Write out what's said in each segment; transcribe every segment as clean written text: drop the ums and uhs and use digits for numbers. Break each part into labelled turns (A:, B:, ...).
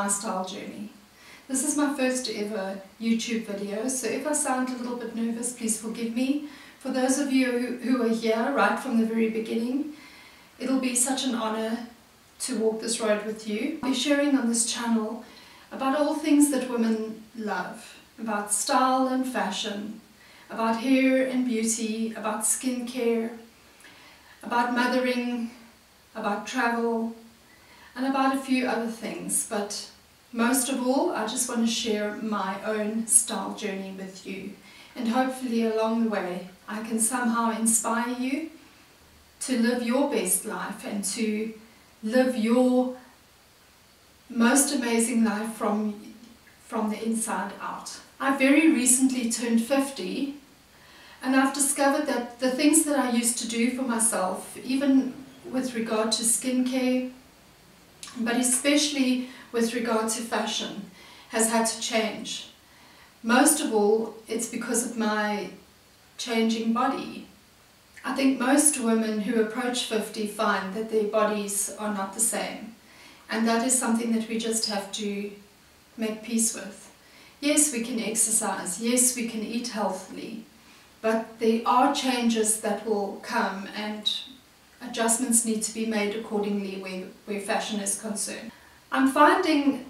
A: style journey. This is my first ever YouTube video, so if I sound a little bit nervous, please forgive me. For those of you who are here right from the very beginning, it'll be such an honor to walk this road with you. I'll be sharing on this channel about all things that women love, about style and fashion, about hair and beauty, about skincare, about mothering, about travel, and about a few other things. But most of all, I just want to share my own style journey with you. And hopefully along the way, I can somehow inspire you to live your best life and to live your most amazing life from the inside out. I very recently turned 50, and I've discovered that the things that I used to do for myself, even with regard to skincare, but especially with regard to fashion, has had to change. Most of all, it's because of my changing body. I think most women who approach 50 find that their bodies are not the same, and that is something that we just have to make peace with. Yes, we can exercise, yes, we can eat healthily, but there are changes that will come and adjustments need to be made accordingly where fashion is concerned. I'm finding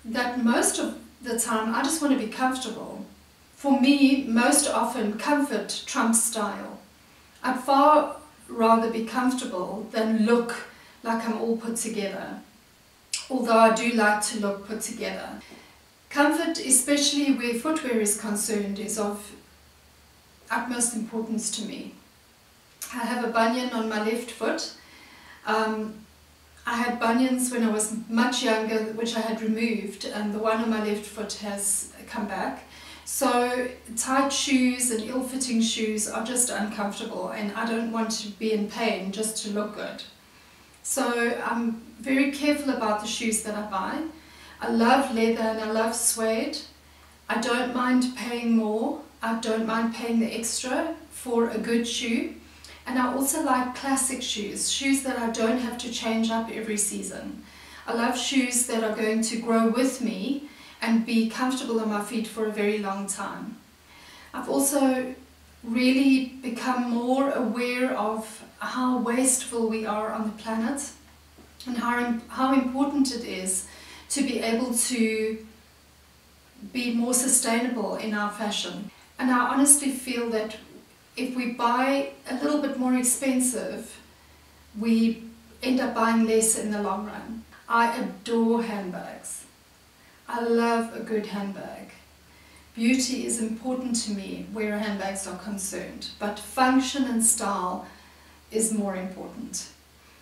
A: that most of the time I just want to be comfortable. For me, most often comfort trumps style. I'd far rather be comfortable than look like I'm all put together, although I do like to look put together. Comfort, especially where footwear is concerned, is of utmost importance to me. I have a bunion on my left foot. I had bunions when I was much younger, which I had removed, and the one on my left foot has come back. So tight shoes and ill-fitting shoes are just uncomfortable, and I don't want to be in pain just to look good. So I'm very careful about the shoes that I buy. I love leather and I love suede. I don't mind paying more. I don't mind paying the extra for a good shoe. And I also like classic shoes, shoes that I don't have to change up every season. I love shoes that are going to grow with me and be comfortable on my feet for a very long time. I've also really become more aware of how wasteful we are on the planet and how important it is to be able to be more sustainable in our fashion. And I honestly feel that if we buy a little bit more expensive, we end up buying less in the long run. I adore handbags. I love a good handbag. Beauty is important to me where handbags are concerned, but function and style is more important.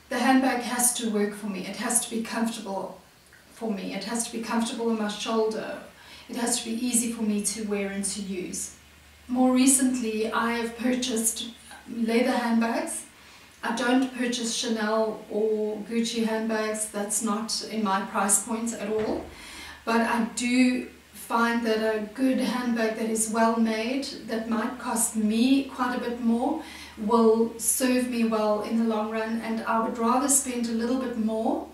A: The handbag has to work for me. It has to be comfortable for me. It has to be comfortable on my shoulder. It has to be easy for me to wear and to use. More recently, I have purchased leather handbags. I don't purchase Chanel or Gucci handbags. That's not in my price point at all. But I do find that a good handbag that is well made, that might cost me quite a bit more, will serve me well in the long run, and I would rather spend a little bit more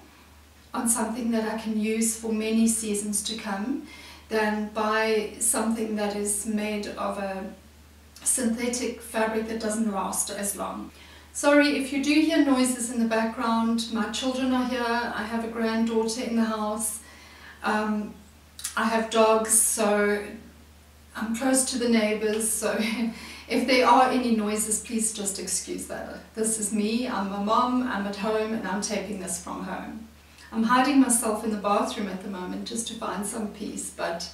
A: on something that I can use for many seasons to come than buy something that is made of a synthetic fabric that doesn't last as long. Sorry if you do hear noises in the background. My children are here. I have a granddaughter in the house. I have dogs, so I'm close to the neighbors, so if there are any noises, please just excuse that. This is me, I'm a mom, I'm at home, and I'm taping this from home. I'm hiding myself in the bathroom at the moment just to find some peace, but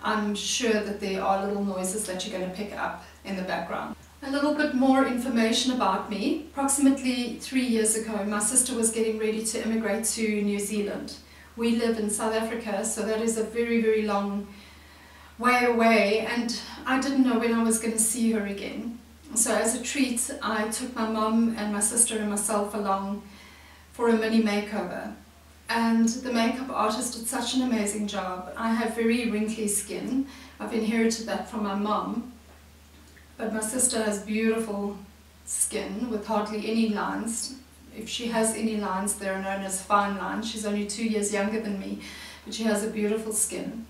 A: I'm sure that there are little noises that you're going to pick up in the background. A little bit more information about me. Approximately 3 years ago, my sister was getting ready to immigrate to New Zealand. We live in South Africa, so that is a very, very long way away, and I didn't know when I was going to see her again. So as a treat, I took my mum and my sister and myself along for a mini makeover. And the makeup artist did such an amazing job. I have very wrinkly skin. I've inherited that from my mum. But my sister has beautiful skin with hardly any lines. If she has any lines, they're known as fine lines. She's only 2 years younger than me. but she has a beautiful skin.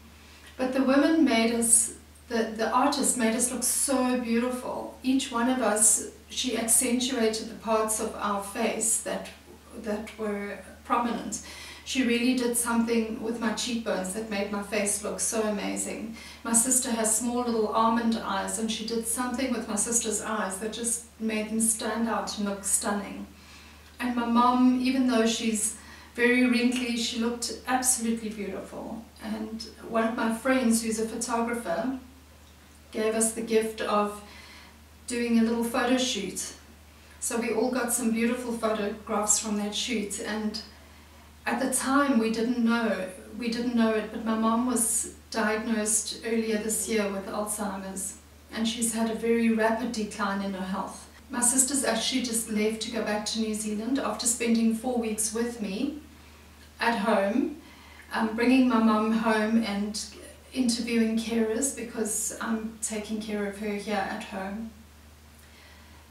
A: But the women made us, the artist made us look so beautiful. Each one of us, she accentuated the parts of our face that were prominent. She really did something with my cheekbones that made my face look so amazing. My sister has small little almond eyes, and she did something with my sister's eyes that just made them stand out and look stunning. And my mom, even though she's very wrinkly, she looked absolutely beautiful. And one of my friends, who's a photographer, gave us the gift of doing a little photo shoot. So we all got some beautiful photographs from that shoot, and at the time we didn't know it, but my mom was diagnosed earlier this year with Alzheimer's, and she's had a very rapid decline in her health. My sister's actually just left to go back to New Zealand after spending 4 weeks with me at home, bringing my mum home and interviewing carers because I'm taking care of her here at home.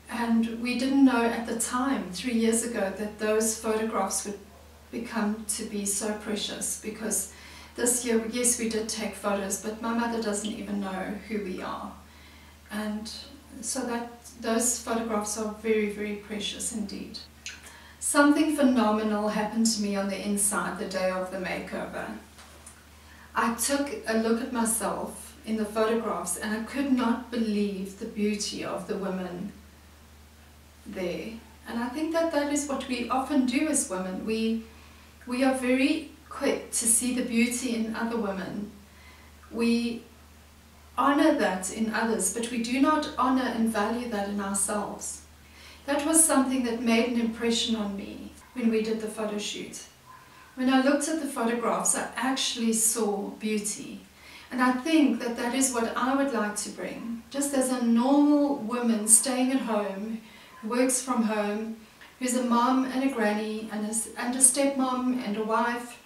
A: And we didn't know at the time, 3 years ago, that those photographs would become to be so precious, because this year, yes, we did take photos, but my mother doesn't even know who we are. And so those photographs are very, very precious indeed. Something phenomenal happened to me on the inside the day of the makeover. I took a look at myself in the photographs and I could not believe the beauty of the women there. And I think that is what we often do as women. We are very quick to see the beauty in other women. We honor that in others, but we do not honor and value that in ourselves. That was something that made an impression on me when we did the photo shoot. When I looked at the photographs, I actually saw beauty. And I think that is what I would like to bring. Just as a normal woman staying at home, who works from home, who's a mom and a granny and a stepmom and a wife,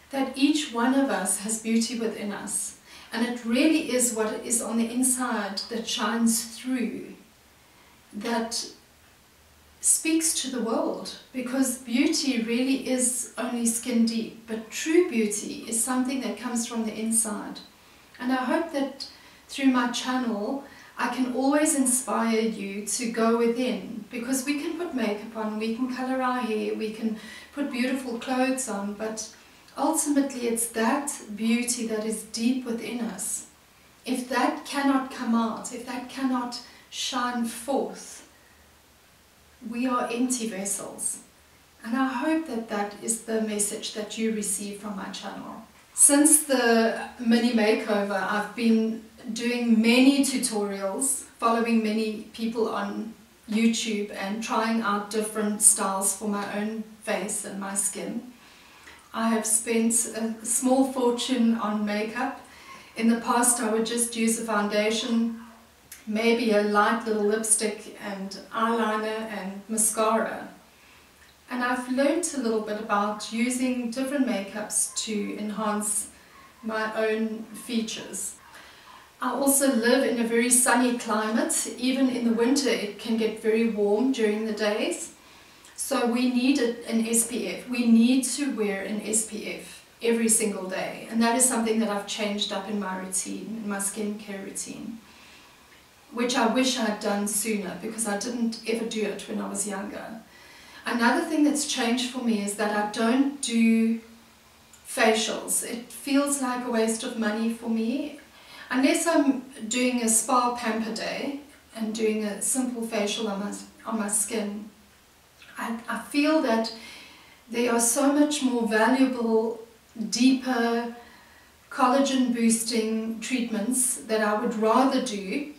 A: that each one of us has beauty within us. And it really is what is on the inside that shines through, that speaks to the world, because beauty really is only skin deep, but true beauty is something that comes from the inside. And I hope that through my channel I can always inspire you to go within, because we can put makeup on, we can colour our hair, we can put beautiful clothes on, but ultimately it's that beauty that is deep within us. If that cannot come out, if that cannot shine forth, we are empty vessels. And I hope that is the message that you receive from my channel. Since the mini makeover, I've been doing many tutorials, following many people on YouTube and trying out different styles for my own face and my skin. I have spent a small fortune on makeup. In the past I would just use a foundation, maybe a light little lipstick and eyeliner and mascara. And I've learned a little bit about using different makeups to enhance my own features. I also live in a very sunny climate. Even in the winter it can get very warm during the days. So we need an SPF. We need to wear an SPF every single day. And that is something that I've changed up in my routine, in my skincare routine, which I wish I had done sooner, because I didn't ever do it when I was younger. Another thing that's changed for me is that I don't do facials. It feels like a waste of money for me. Unless I'm doing a spa pamper day and doing a simple facial on my skin, I feel that there are so much more valuable, deeper, collagen boosting treatments that I would rather do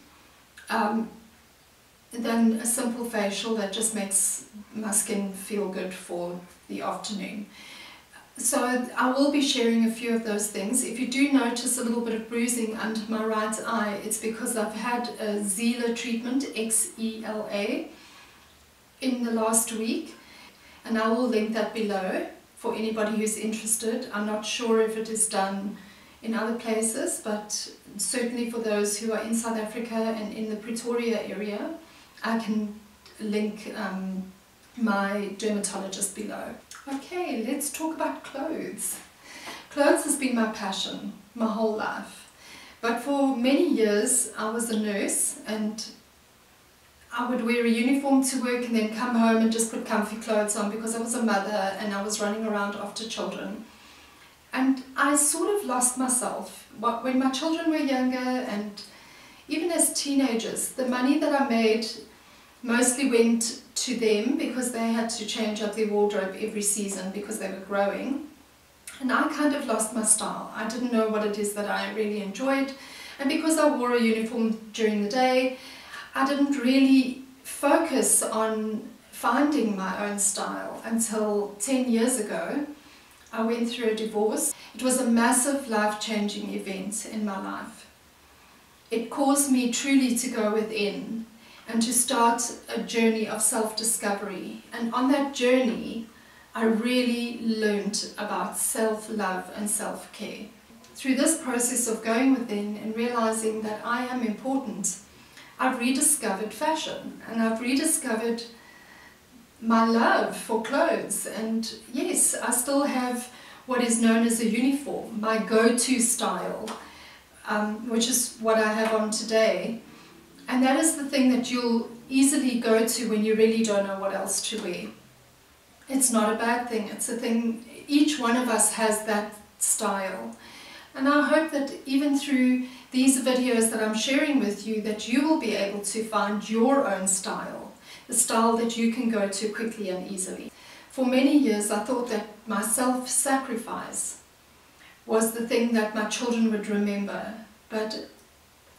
A: than a simple facial that just makes my skin feel good for the afternoon. So I will be sharing a few of those things. If you do notice a little bit of bruising under my right eye, it's because I've had a Xela treatment, X-E-L-A, in the last week, and I will link that below for anybody who's interested. I'm not sure if it is done in other places, but certainly for those who are in South Africa and in the Pretoria area, I can link my dermatologist below. Okay, let's talk about clothes. Clothes has been my passion my whole life. But for many years I was a nurse, and I would wear a uniform to work and then come home and just put comfy clothes on because I was a mother and I was running around after children. And I sort of lost myself. When my children were younger and even as teenagers, the money that I made mostly went to them because they had to change up their wardrobe every season because they were growing. And I kind of lost my style. I didn't know what it is that I really enjoyed. And because I wore a uniform during the day, I didn't really focus on finding my own style until 10 years ago. I went through a divorce. It was a massive life-changing event in my life. It caused me truly to go within and to start a journey of self-discovery. And on that journey, I really learned about self-love and self-care. Through this process of going within and realizing that I am important, I've rediscovered fashion, and I've rediscovered my love for clothes. And yes, I still have what is known as a uniform, my go-to style, which is what I have on today. And that is the thing that you'll easily go to when you really don't know what else to wear. It's not a bad thing, it's a thing, each one of us has that style. And I hope that even through these videos that I'm sharing with you, that you will be able to find your own style, the style that you can go to quickly and easily. For many years I thought that my self-sacrifice was the thing that my children would remember, but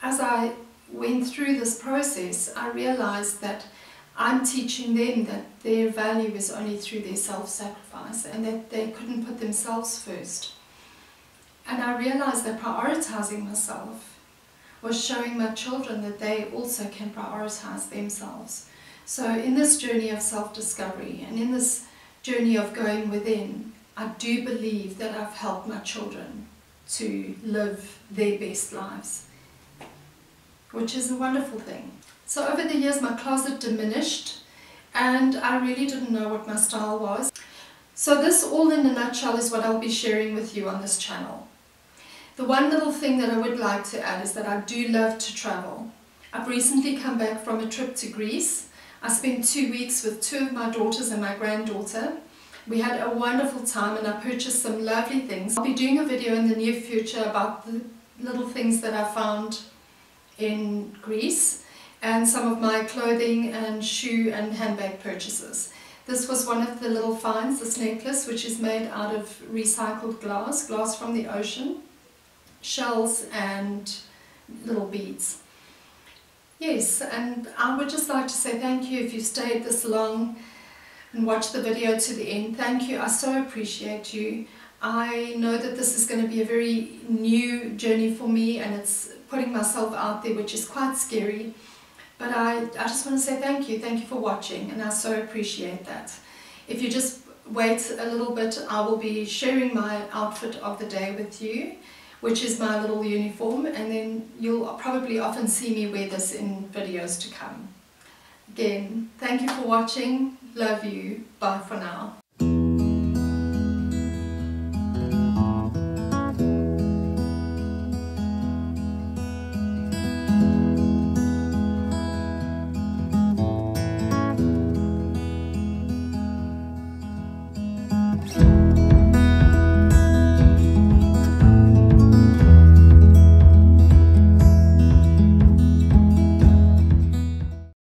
A: as I went through this process, I realized that I'm teaching them that their value is only through their self-sacrifice and that they couldn't put themselves first. And I realized that prioritizing myself was showing my children that they also can prioritize themselves. So in this journey of self-discovery and in this journey of going within, I do believe that I've helped my children to live their best lives, which is a wonderful thing. So over the years my closet diminished and I really didn't know what my style was. So this all in a nutshell is what I'll be sharing with you on this channel. The one little thing that I would like to add is that I do love to travel. I've recently come back from a trip to Greece. I spent 2 weeks with 2 of my daughters and my granddaughter. We had a wonderful time and I purchased some lovely things. I'll be doing a video in the near future about the little things that I found in Greece and some of my clothing and shoe and handbag purchases. This was one of the little finds, this necklace, which is made out of recycled glass from the ocean, shells and little beads. Yes, and I would just like to say thank you if you stayed this long and watched the video to the end. Thank you, I so appreciate you. I know that this is going to be a very new journey for me and it's putting myself out there, which is quite scary. But I just want to say thank you for watching, and I so appreciate that. If you just wait a little bit, I will be sharing my outfit of the day with you, which is my little uniform, and then you'll probably often see me wear this in videos to come. Again, thank you for watching, love you, bye for now.